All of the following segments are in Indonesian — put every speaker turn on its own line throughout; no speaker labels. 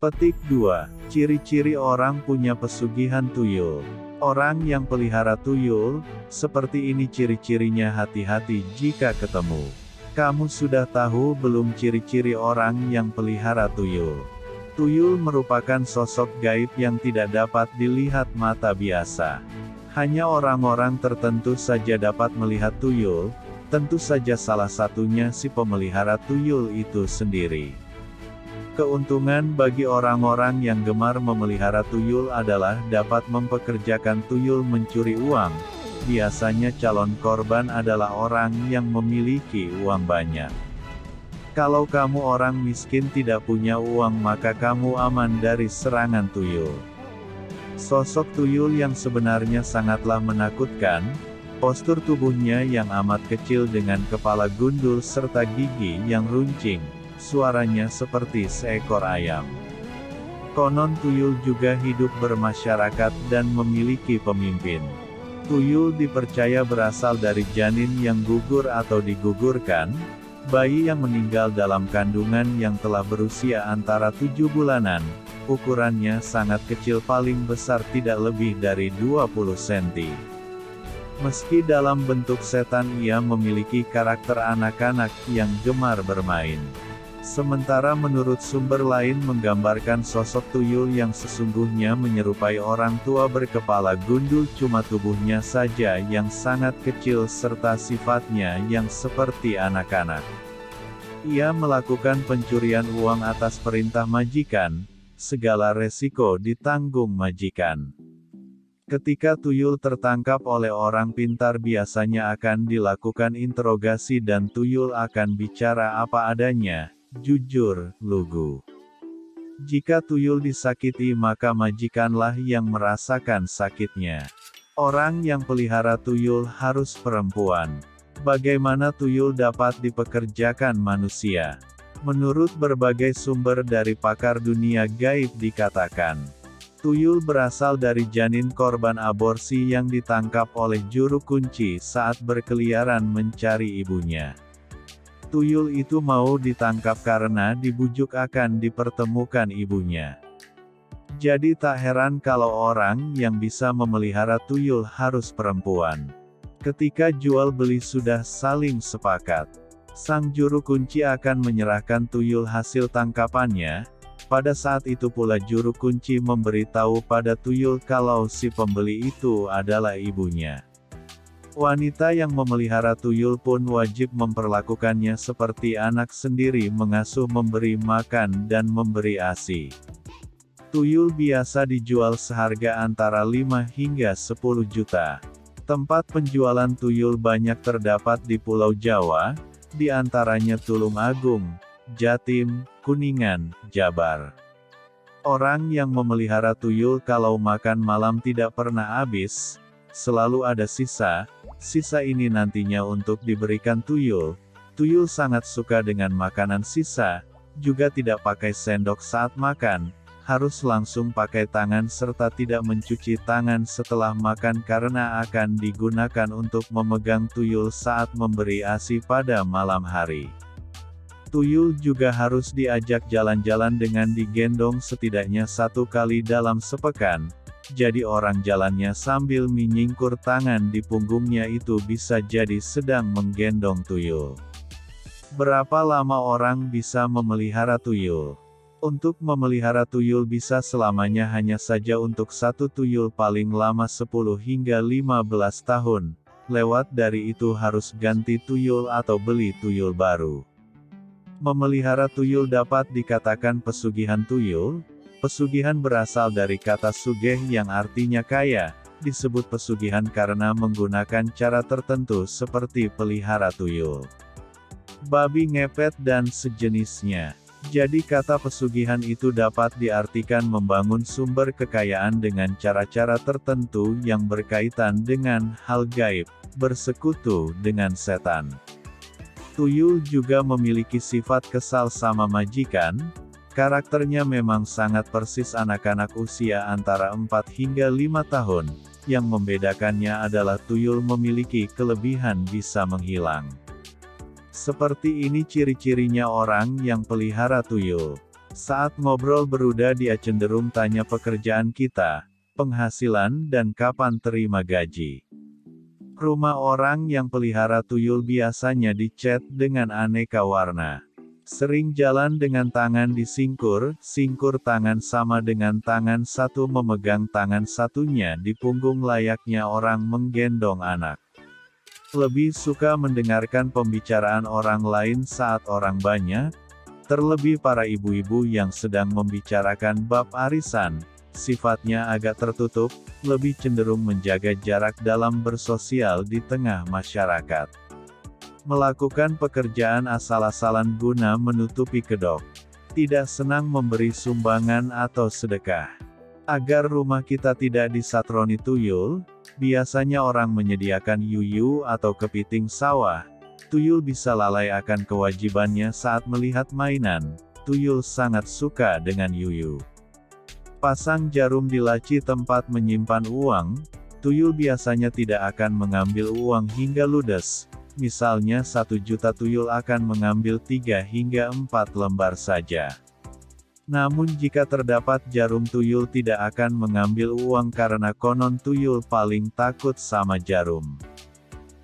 Petik 2. Ciri-ciri orang punya pesugihan tuyul. Orang yang pelihara tuyul, seperti ini ciri-cirinya, hati-hati jika ketemu. Kamu sudah tahu belum ciri-ciri orang yang pelihara tuyul? Tuyul merupakan sosok gaib yang tidak dapat dilihat mata biasa. Hanya orang-orang tertentu saja dapat melihat tuyul, tentu saja salah satunya si pemelihara tuyul itu sendiri. Keuntungan bagi orang-orang yang gemar memelihara tuyul adalah dapat mempekerjakan tuyul mencuri uang. Biasanya calon korban adalah orang yang memiliki uang banyak. Kalau kamu orang miskin tidak punya uang, maka kamu aman dari serangan tuyul. Sosok tuyul yang sebenarnya sangatlah menakutkan. Postur tubuhnya yang amat kecil dengan kepala gundul serta gigi yang runcing. Suaranya seperti seekor ayam. Konon tuyul juga hidup bermasyarakat dan memiliki pemimpin. Tuyul dipercaya berasal dari janin yang gugur atau digugurkan, bayi yang meninggal dalam kandungan yang telah berusia antara 7 bulanan, ukurannya sangat kecil, paling besar tidak lebih dari 20 cm. Meski dalam bentuk setan, ia memiliki karakter anak-anak yang gemar bermain. Sementara menurut sumber lain menggambarkan sosok tuyul yang sesungguhnya menyerupai orang tua berkepala gundul, cuma tubuhnya saja yang sangat kecil serta sifatnya yang seperti anak-anak. Ia melakukan pencurian uang atas perintah majikan, segala resiko ditanggung majikan. Ketika tuyul tertangkap oleh orang pintar, biasanya akan dilakukan interogasi dan tuyul akan bicara apa adanya. Jujur, lugu. Jika tuyul disakiti, maka majikanlah yang merasakan sakitnya. Orang yang pelihara tuyul harus perempuan. Bagaimana tuyul dapat dipekerjakan manusia? Menurut berbagai sumber dari pakar dunia gaib dikatakan, tuyul berasal dari janin korban aborsi yang ditangkap oleh juru kunci saat berkeliaran mencari ibunya. Tuyul itu mau ditangkap karena dibujuk akan dipertemukan ibunya. Jadi tak heran kalau orang yang bisa memelihara tuyul harus perempuan. Ketika jual beli sudah saling sepakat, sang juru kunci akan menyerahkan tuyul hasil tangkapannya. Pada saat itu pula juru kunci memberitahu pada tuyul kalau si pembeli itu adalah ibunya. Wanita yang memelihara tuyul pun wajib memperlakukannya seperti anak sendiri, mengasuh, memberi makan dan memberi ASI. Tuyul biasa dijual seharga antara 5 hingga 10 juta. Tempat penjualan tuyul banyak terdapat di Pulau Jawa, di antaranya Tulung Agung, Jatim, Kuningan, Jabar. Orang yang memelihara tuyul kalau makan malam tidak pernah habis, selalu ada sisa. Sisa ini nantinya untuk diberikan tuyul. Tuyul sangat suka dengan makanan sisa, juga tidak pakai sendok saat makan, harus langsung pakai tangan serta tidak mencuci tangan setelah makan karena akan digunakan untuk memegang tuyul saat memberi ASI pada malam hari. Tuyul juga harus diajak jalan-jalan dengan digendong setidaknya 1 kali dalam sepekan. Jadi orang jalannya sambil menyingkur tangan di punggungnya itu bisa jadi sedang menggendong tuyul. Berapa lama orang bisa memelihara tuyul? Untuk memelihara tuyul bisa selamanya, hanya saja untuk satu tuyul paling lama 10 hingga 15 tahun. Lewat dari itu harus ganti tuyul atau beli tuyul baru. Memelihara tuyul dapat dikatakan pesugihan tuyul. Pesugihan berasal dari kata sugih yang artinya kaya, disebut pesugihan karena menggunakan cara tertentu seperti pelihara tuyul, babi ngepet dan sejenisnya. Jadi kata pesugihan itu dapat diartikan membangun sumber kekayaan dengan cara-cara tertentu yang berkaitan dengan hal gaib, bersekutu dengan setan. Tuyul juga memiliki sifat kesal sama majikan. Karakternya memang sangat persis anak-anak usia antara 4 hingga 5 tahun, yang membedakannya adalah tuyul memiliki kelebihan bisa menghilang. Seperti ini ciri-cirinya orang yang pelihara tuyul. Saat ngobrol beruda dia cenderung tanya pekerjaan kita, penghasilan dan kapan terima gaji. Rumah orang yang pelihara tuyul biasanya dicat dengan aneka warna. Sering jalan dengan tangan disingkur, singkur tangan sama dengan tangan satu memegang tangan satunya di punggung layaknya orang menggendong anak. Lebih suka mendengarkan pembicaraan orang lain saat orang banyak, terlebih para ibu-ibu yang sedang membicarakan bab arisan, sifatnya agak tertutup, lebih cenderung menjaga jarak dalam bersosial di tengah masyarakat. Melakukan pekerjaan asal-asalan guna menutupi kedok. Tidak senang memberi sumbangan atau sedekah. Agar rumah kita tidak disatroni tuyul, biasanya orang menyediakan yuyu atau kepiting sawah. Tuyul bisa lalai akan kewajibannya saat melihat mainan. Tuyul sangat suka dengan yuyu. Pasang jarum di laci tempat menyimpan uang. Tuyul biasanya tidak akan mengambil uang hingga ludes. Misalnya 1 juta tuyul akan mengambil 3 hingga 4 lembar saja. Namun jika terdapat jarum tuyul tidak akan mengambil uang karena konon tuyul paling takut sama jarum.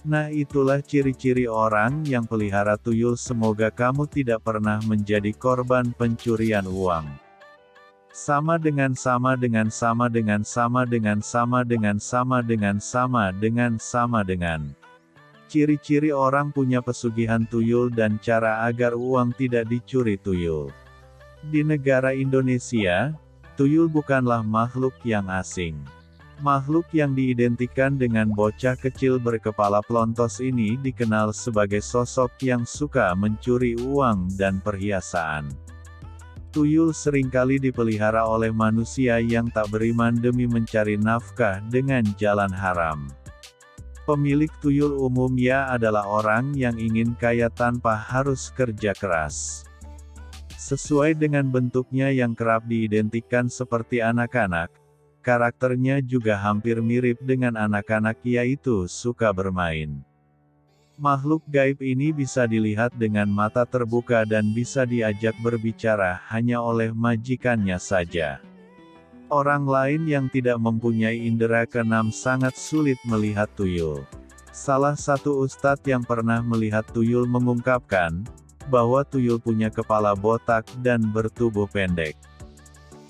Nah itulah ciri-ciri orang yang pelihara tuyul. Semoga kamu tidak pernah menjadi korban pencurian uang. Sama dengan sama dengan sama dengan sama dengan sama dengan sama dengan sama dengan sama dengan. Ciri-ciri orang punya pesugihan tuyul dan cara agar uang tidak dicuri tuyul. Di negara Indonesia, tuyul bukanlah makhluk yang asing. Makhluk yang diidentikan dengan bocah kecil berkepala plontos ini dikenal sebagai sosok yang suka mencuri uang dan perhiasan. Tuyul seringkali dipelihara oleh manusia yang tak beriman demi mencari nafkah dengan jalan haram. Pemilik tuyul umumnya adalah orang yang ingin kaya tanpa harus kerja keras. Sesuai dengan bentuknya yang kerap diidentikan seperti anak-anak, karakternya juga hampir mirip dengan anak-anak, yaitu suka bermain. Makhluk gaib ini bisa dilihat dengan mata terbuka dan bisa diajak berbicara hanya oleh majikannya saja. Orang lain yang tidak mempunyai indera keenam sangat sulit melihat tuyul. Salah satu ustadz yang pernah melihat tuyul mengungkapkan, bahwa tuyul punya kepala botak dan bertubuh pendek.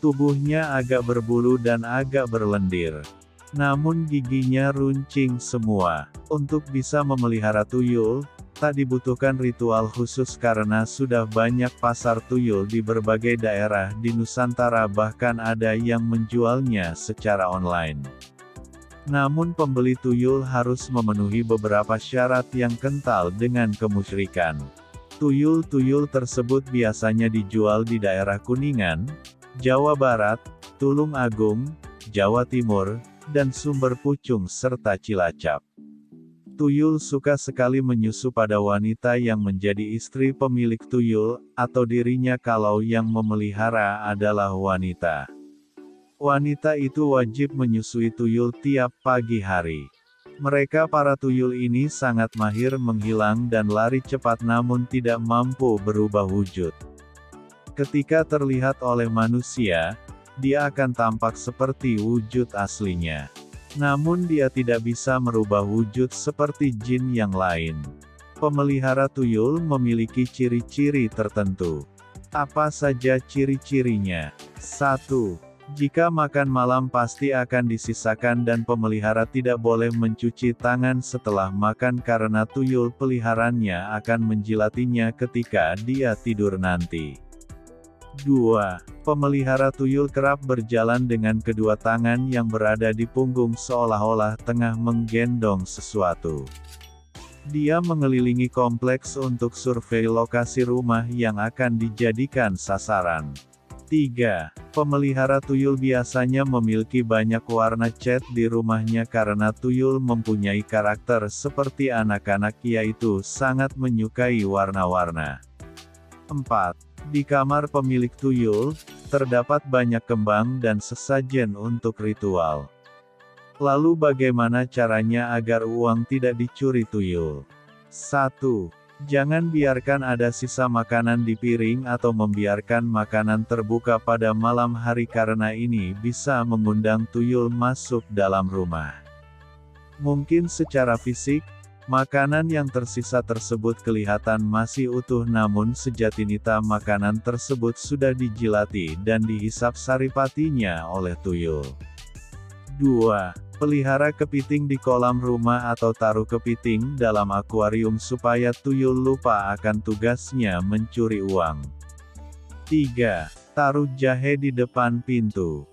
Tubuhnya agak berbulu dan agak berlendir. Namun giginya runcing semua. Untuk bisa memelihara tuyul, tak dibutuhkan ritual khusus karena sudah banyak pasar tuyul di berbagai daerah di Nusantara, bahkan ada yang menjualnya secara online. Namun pembeli tuyul harus memenuhi beberapa syarat yang kental dengan kemusyrikan. Tuyul-tuyul tersebut biasanya dijual di daerah Kuningan, Jawa Barat, Tulung Agung, Jawa Timur, dan Sumber Pucung serta Cilacap. Tuyul suka sekali menyusu pada wanita yang menjadi istri pemilik tuyul, atau dirinya kalau yang memelihara adalah wanita. Wanita itu wajib menyusui tuyul tiap pagi hari. Mereka para tuyul ini sangat mahir menghilang dan lari cepat namun tidak mampu berubah wujud. Ketika terlihat oleh manusia, dia akan tampak seperti wujud aslinya. Namun dia tidak bisa merubah wujud seperti jin yang lain. Pemelihara tuyul memiliki ciri-ciri tertentu. Apa saja ciri-cirinya? 1. Jika makan malam pasti akan disisakan dan pemelihara tidak boleh mencuci tangan setelah makan karena tuyul peliharaannya akan menjilatinya ketika dia tidur nanti. 2. Pemelihara tuyul kerap berjalan dengan kedua tangan yang berada di punggung seolah-olah tengah menggendong sesuatu. Dia mengelilingi kompleks untuk survei lokasi rumah yang akan dijadikan sasaran. 3. Pemelihara tuyul biasanya memiliki banyak warna cat di rumahnya karena tuyul mempunyai karakter seperti anak-anak, yaitu sangat menyukai warna-warna. 4. Di kamar pemilik tuyul, terdapat banyak kembang dan sesajen untuk ritual. Lalu bagaimana caranya agar uang tidak dicuri tuyul? 1. Jangan biarkan ada sisa makanan di piring atau membiarkan makanan terbuka pada malam hari karena ini bisa mengundang tuyul masuk dalam rumah. Mungkin secara fisik, makanan yang tersisa tersebut kelihatan masih utuh namun sejatinya makanan tersebut sudah dijilati dan dihisap saripatinya oleh tuyul. 2. Pelihara kepiting di kolam rumah atau taruh kepiting dalam akuarium supaya tuyul lupa akan tugasnya mencuri uang. 3. Taruh jahe di depan pintu.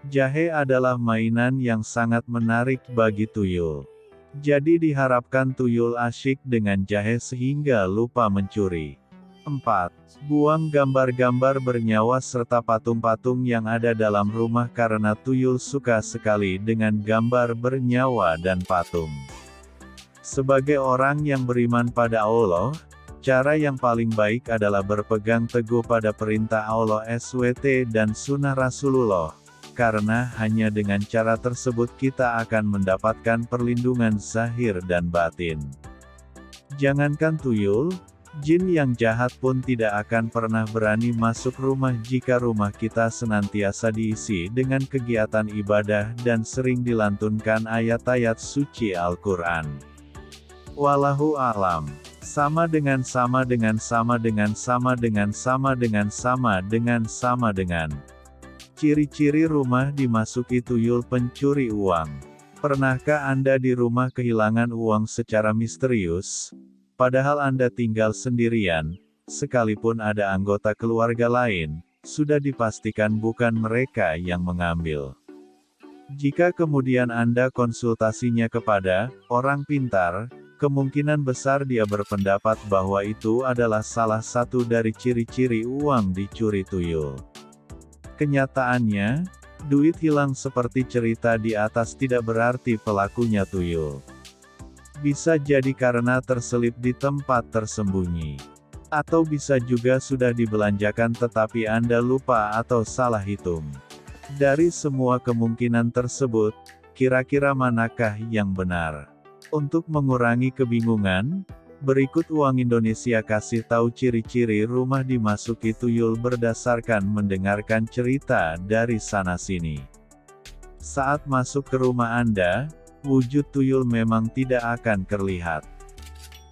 Jahe adalah mainan yang sangat menarik bagi tuyul. Jadi diharapkan tuyul asyik dengan jahe sehingga lupa mencuri. 4. Buang gambar-gambar bernyawa serta patung-patung yang ada dalam rumah karena tuyul suka sekali dengan gambar bernyawa dan patung. Sebagai orang yang beriman pada Allah, cara yang paling baik adalah berpegang teguh pada perintah Allah SWT dan sunnah Rasulullah, karena hanya dengan cara tersebut kita akan mendapatkan perlindungan zahir dan batin. Jangankan tuyul, jin yang jahat pun tidak akan pernah berani masuk rumah jika rumah kita senantiasa diisi dengan kegiatan ibadah dan sering dilantunkan ayat-ayat suci Al-Quran. Wallahu a'lam. Sama dengan. Ciri-ciri rumah dimasuki tuyul pencuri uang. Pernahkah Anda di rumah kehilangan uang secara misterius? Padahal Anda tinggal sendirian, sekalipun ada anggota keluarga lain, sudah dipastikan bukan mereka yang mengambil. Jika kemudian Anda konsultasinya kepada orang pintar, kemungkinan besar dia berpendapat bahwa itu adalah salah satu dari ciri-ciri uang dicuri tuyul. Kenyataannya, duit hilang seperti cerita di atas tidak berarti pelakunya tuyul. Bisa jadi karena terselip di tempat tersembunyi. Atau bisa juga sudah dibelanjakan tetapi Anda lupa atau salah hitung. Dari semua kemungkinan tersebut, kira-kira manakah yang benar? Untuk mengurangi kebingungan, berikut Uang Indonesia kasih tahu ciri-ciri rumah dimasuki tuyul berdasarkan mendengarkan cerita dari sana-sini. Saat masuk ke rumah Anda, wujud tuyul memang tidak akan terlihat.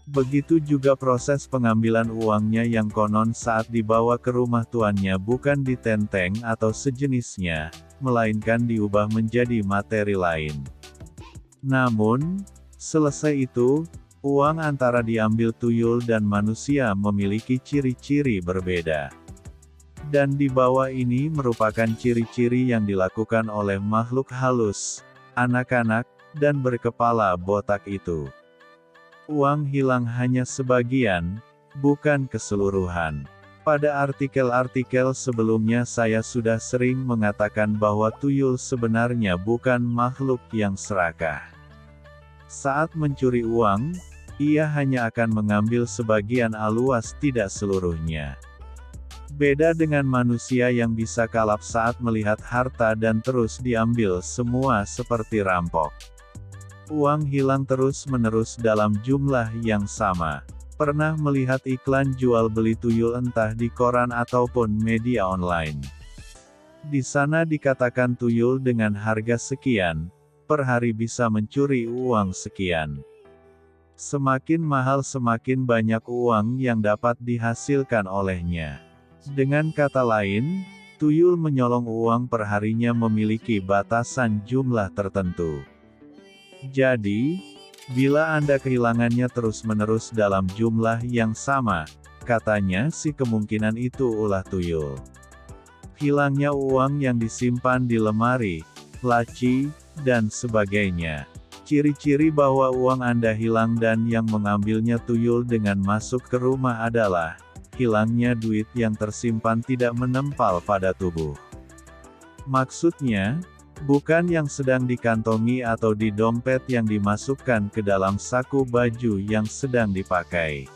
Begitu juga proses pengambilan uangnya yang konon saat dibawa ke rumah tuannya bukan ditenteng atau sejenisnya, melainkan diubah menjadi materi lain. Namun, selesai itu, uang antara diambil tuyul dan manusia memiliki ciri-ciri berbeda. Dan di bawah ini merupakan ciri-ciri yang dilakukan oleh makhluk halus, anak-anak, dan berkepala botak itu. Uang hilang hanya sebagian, bukan keseluruhan. Pada artikel-artikel sebelumnya saya sudah sering mengatakan bahwa tuyul sebenarnya bukan makhluk yang serakah. Saat mencuri uang, ia hanya akan mengambil sebagian aluas tidak seluruhnya. Beda dengan manusia yang bisa kalap saat melihat harta dan terus diambil semua seperti rampok. Uang hilang terus-menerus dalam jumlah yang sama. Pernah melihat iklan jual beli tuyul entah di koran ataupun media online. Di sana dikatakan tuyul dengan harga sekian, per hari bisa mencuri uang sekian. Semakin mahal semakin banyak uang yang dapat dihasilkan olehnya. Dengan kata lain, tuyul menyolong uang perharinya memiliki batasan jumlah tertentu. Jadi, bila Anda kehilangannya terus-menerus dalam jumlah yang sama, katanya sih kemungkinan itu ulah tuyul. Hilangnya uang yang disimpan di lemari, laci, dan sebagainya. Ciri-ciri bahwa uang Anda hilang dan yang mengambilnya tuyul dengan masuk ke rumah adalah, hilangnya duit yang tersimpan tidak menempel pada tubuh. Maksudnya, bukan yang sedang dikantongi atau di dompet yang dimasukkan ke dalam saku baju yang sedang dipakai.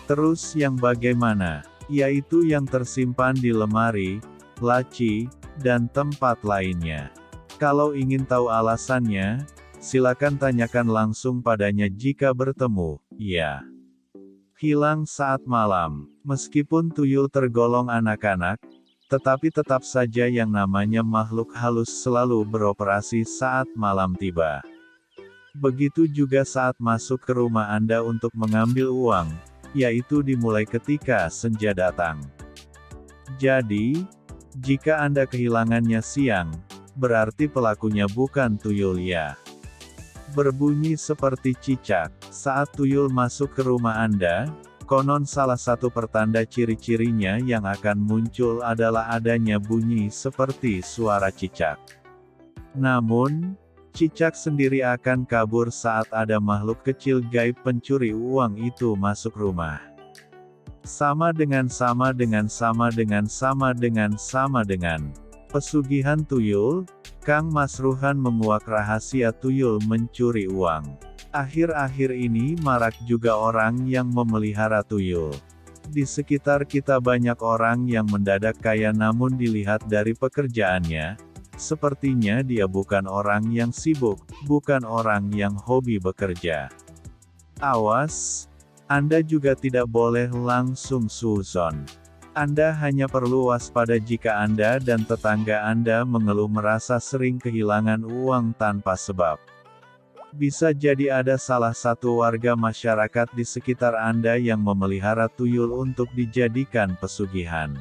Terus yang bagaimana? Yaitu yang tersimpan di lemari, laci, dan tempat lainnya. Kalau ingin tahu alasannya, silakan tanyakan langsung padanya jika bertemu, ya. hilang saat malam. Meskipun tuyul tergolong anak-anak, tetapi tetap saja yang namanya makhluk halus selalu beroperasi saat malam tiba. Begitu juga saat masuk ke rumah Anda untuk mengambil uang, yaitu dimulai ketika senja datang. Jadi, jika Anda kehilangannya siang, berarti pelakunya bukan tuyul ya. Berbunyi seperti cicak. Saat tuyul masuk ke rumah Anda, konon salah satu pertanda ciri-cirinya yang akan muncul adalah adanya bunyi seperti suara cicak. Namun, cicak sendiri akan kabur saat ada makhluk kecil gaib pencuri uang itu masuk rumah. Sama dengan pesugihan tuyul, Kang Mas Ruhan menguak rahasia tuyul mencuri uang. Akhir-akhir ini marak juga orang yang memelihara tuyul. Di sekitar kita banyak orang yang mendadak kaya namun dilihat dari pekerjaannya, sepertinya dia bukan orang yang sibuk, bukan orang yang hobi bekerja. Awas, Anda juga tidak boleh langsung suzon. Anda hanya perlu waspada jika Anda dan tetangga Anda mengeluh merasa sering kehilangan uang tanpa sebab. Bisa jadi ada salah satu warga masyarakat di sekitar Anda yang memelihara tuyul untuk dijadikan pesugihan.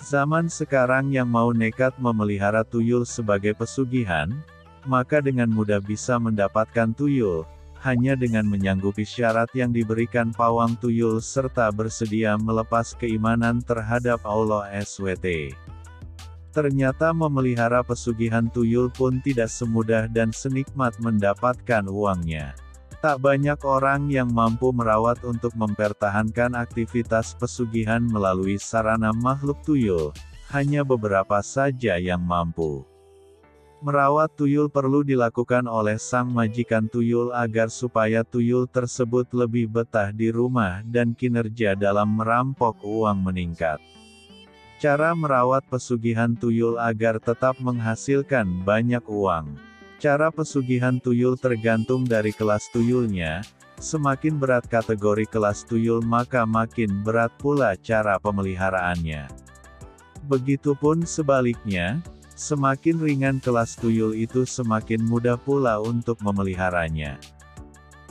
Zaman sekarang yang mau nekat memelihara tuyul sebagai pesugihan, maka dengan mudah bisa mendapatkan tuyul, hanya dengan menyanggupi syarat yang diberikan pawang tuyul serta bersedia melepas keimanan terhadap Allah SWT. Ternyata memelihara pesugihan tuyul pun tidak semudah dan senikmat mendapatkan uangnya. Tak banyak orang yang mampu merawat untuk mempertahankan aktivitas pesugihan melalui sarana makhluk tuyul, hanya beberapa saja yang mampu. Merawat tuyul perlu dilakukan oleh sang majikan tuyul agar supaya tuyul tersebut lebih betah di rumah dan kinerja dalam merampok uang meningkat. Cara merawat pesugihan tuyul agar tetap menghasilkan banyak uang. Cara pesugihan tuyul tergantung dari kelas tuyulnya. Semakin berat kategori kelas tuyul maka makin berat pula cara pemeliharaannya. Begitupun sebaliknya, semakin ringan kelas tuyul itu semakin mudah pula untuk memeliharanya.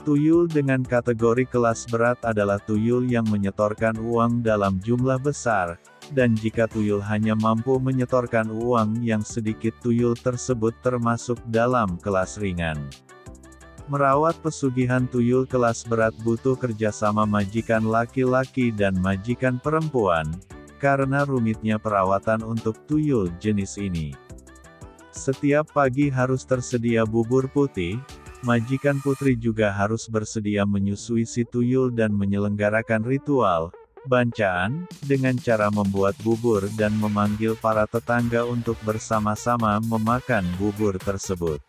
Tuyul dengan kategori kelas berat adalah tuyul yang menyetorkan uang dalam jumlah besar, dan jika tuyul hanya mampu menyetorkan uang yang sedikit tuyul tersebut termasuk dalam kelas ringan. Merawat pesugihan tuyul kelas berat butuh kerjasama majikan laki-laki dan majikan perempuan, karena rumitnya perawatan untuk tuyul jenis ini. Setiap pagi harus tersedia bubur putih, majikan putri juga harus bersedia menyusui si tuyul dan menyelenggarakan ritual, bancaan, dengan cara membuat bubur dan memanggil para tetangga untuk bersama-sama memakan bubur tersebut.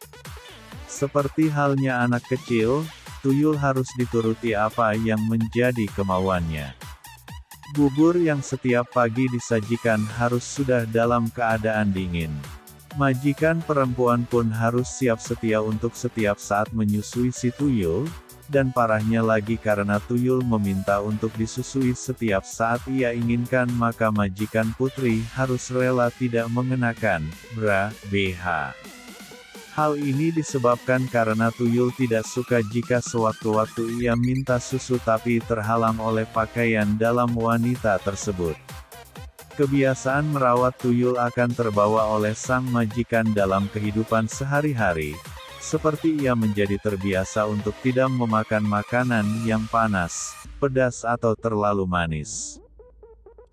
Seperti halnya anak kecil, tuyul harus dituruti apa yang menjadi kemauannya. Bubur yang setiap pagi disajikan harus sudah dalam keadaan dingin. Majikan perempuan pun harus siap setia untuk setiap saat menyusui si tuyul, dan parahnya lagi karena tuyul meminta untuk disusui setiap saat ia inginkan maka majikan putri harus rela tidak mengenakan bra, BH. Hal ini disebabkan karena tuyul tidak suka jika sewaktu-waktu ia minta susu tapi terhalang oleh pakaian dalam wanita tersebut. Kebiasaan merawat tuyul akan terbawa oleh sang majikan dalam kehidupan sehari-hari, seperti ia menjadi terbiasa untuk tidak memakan makanan yang panas, pedas atau terlalu manis.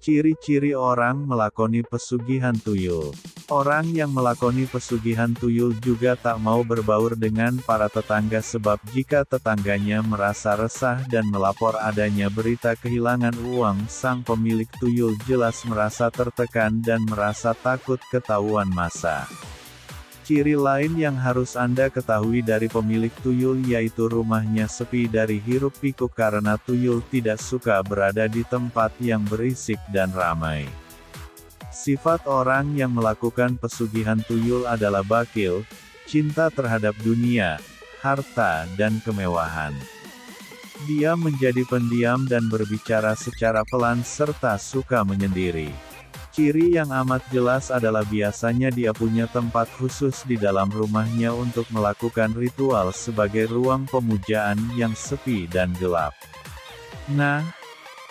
Ciri-ciri orang melakoni pesugihan tuyul. Orang yang melakoni pesugihan tuyul juga tak mau berbaur dengan para tetangga sebab jika tetangganya merasa resah dan melapor adanya berita kehilangan uang sang pemilik tuyul jelas merasa tertekan dan merasa takut ketahuan massa. Ciri lain yang harus Anda ketahui dari pemilik tuyul yaitu rumahnya sepi dari hiruk-pikuk karena tuyul tidak suka berada di tempat yang berisik dan ramai. Sifat orang yang melakukan pesugihan tuyul adalah bakil, cinta terhadap dunia, harta dan kemewahan. Dia menjadi pendiam dan berbicara secara pelan serta suka menyendiri. Ciri yang amat jelas adalah biasanya dia punya tempat khusus di dalam rumahnya untuk melakukan ritual sebagai ruang pemujaan yang sepi dan gelap. Nah,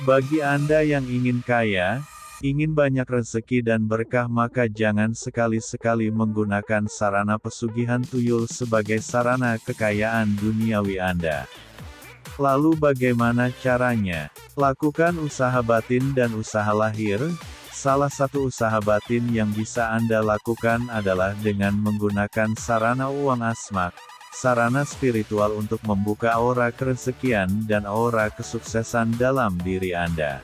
bagi Anda yang ingin kaya, ingin banyak rezeki dan berkah, maka jangan sekali-sekali menggunakan sarana pesugihan tuyul sebagai sarana kekayaan duniawi Anda. Lalu bagaimana caranya? Lakukan usaha batin dan usaha lahir. Salah satu usaha batin yang bisa Anda lakukan adalah dengan menggunakan sarana uang asmak, sarana spiritual untuk membuka aura kerezekian dan aura kesuksesan dalam diri Anda.